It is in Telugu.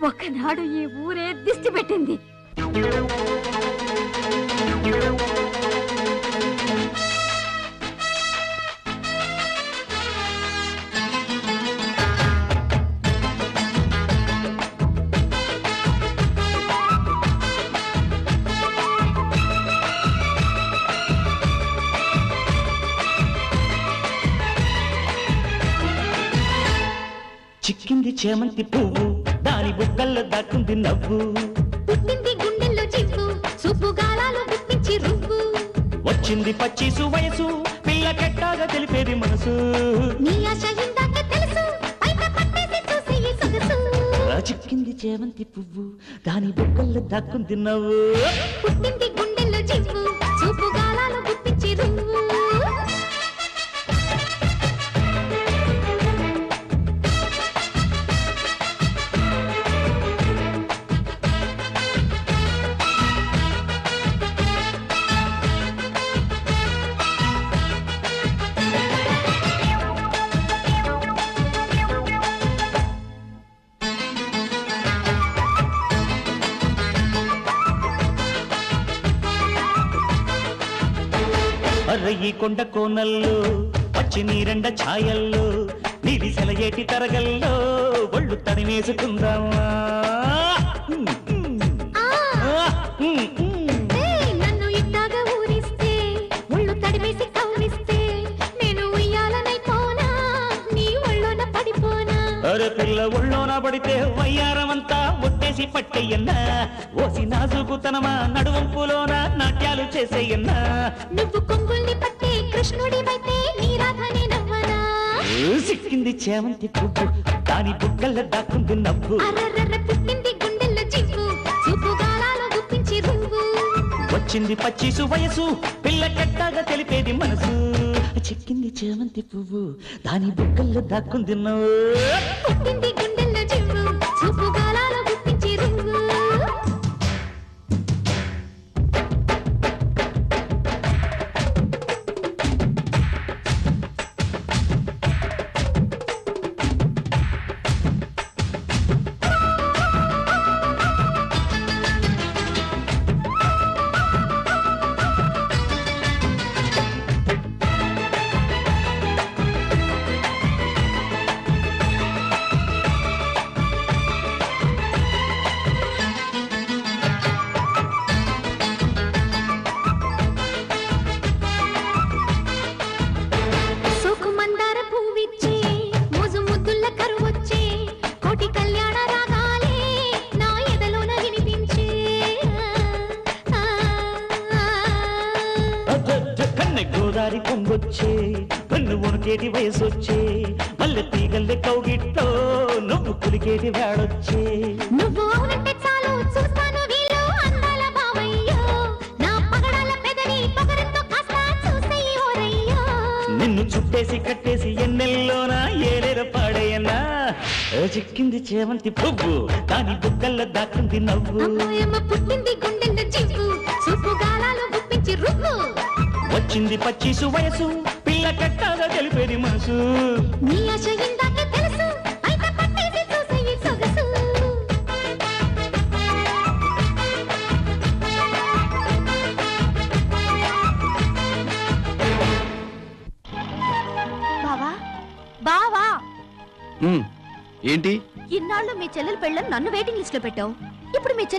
ఒకనాడు ఈ ఊరే దిష్టి పెట్టింది. చిక్కింది చేమంతి పువ్వు, దాని బుగ్గల్లో దాక్కుంది నవ్వు. పుట్టింది గుండెల్లో చివ్వు, చూపు గాలాలు గుప్పించి రువ్వు. వచ్చింది పచ్చిసు వయసు, పిల్ల కెట్టాగా తెలిపేది మనసు. నీ ఆశ ఇందాకే తెలుసు, బయట పట్టేసి చూసే ఈ సొగసు. చిక్కింది చేమంతి పువ్వు, దాని బుగ్గల్లో దాక్కుంది నవ్వు. పుట్టింది గుండెల్లో చివ్వు, చూపు గాలాలు గుప్పించి రువ్వు. అర్రయ్యి కొండ కోనల్లో పచ్చి నీరెండ ఛాయల్లో నిరిసెల ఏటి తరగల్లో ఒళ్ళు తనివేసుకుందామా. నన్ను ఇట్టాగా ఊరిస్తే, ఒళ్ళు తడివేసి కవ్విస్తే, నేను ఉయ్యాలనైపోనా, నీ ఒళ్ళోన పడిపోనా. అరే పిల్ల ఒళ్ళోన పడితే వయ్యారమంతా ఒట్టేసి పట్టేయన్నా. ఓసి నాజుకుతనమా నడువంపులోన నాట్యాలు చేసేయన్నా. నువ్వు కొంగుల్ని పట్టే కృష్ణుడివైతే నీ రాధనే నవ్వనా. సిక్కింది చేమంతి పువ్వు, దాని బుగ్గల్లో దాక్కుంది నవ్వు. అర్రర్ర పుట్టింది గుండెల్లో చివ్వు, చూపు గాలాలు గుప్పించి రువ్వు. వచ్చింది పచ్చిసు వయసు, పిల్ల కెట్టాగా తెలిపేది మనసు. చిక్కింది చేమంతి పువ్వు, దాని బుగ్గల్లో దాక్కుంది నవ్వు. పుట్టింది గుండెల్లో చివ్వు, చూపు గాలాలు గుప్పించి రువ్వు. గోదారి పొంగొచ్చే పన్ను ఉనకేటి వయసొచ్చే, మల్లె తీగల్లె కౌగిట్లో నువ్వు కులికేటి వేడొచ్చే. నువ్వు అవునంటే చాలు చూస్తాను వీళ్ళు అందాల బావయ్యో, నా పగడాల పెదవి పొగరంతో కాస్త చూసేయి ఓరయ్యో. నిన్ను చుట్టేసి కట్టేసి ఎన్నెల్లోన ఏలేర పాడేయన్నా. చిక్కింది చేమంతి పువ్వు, దాని బుగ్గల్లో దాక్కుంది నవ్వు. అమ్మాయమ్మ పుట్టింది గుండెల్లో చివ్వు, చూపు గాలాలు గుప్పించి రువ్వు. వచ్చింది పచ్చిసు వయసు, పిల్ల కట్టాగా తెలిపేది మనసు. నీ ఆశ ఇందాకే తెలుసు, బయట పట్టేసి చూసే ఈ సొగసు. బావా బావా, ఏంటి ఇన్నాళ్ళు మీ చెల్లెలు పెళ్ళని నన్ను వెయిటింగ్ లిస్ట్ లో పెట్టావు, ఇప్పుడు మీ చెల్లెలు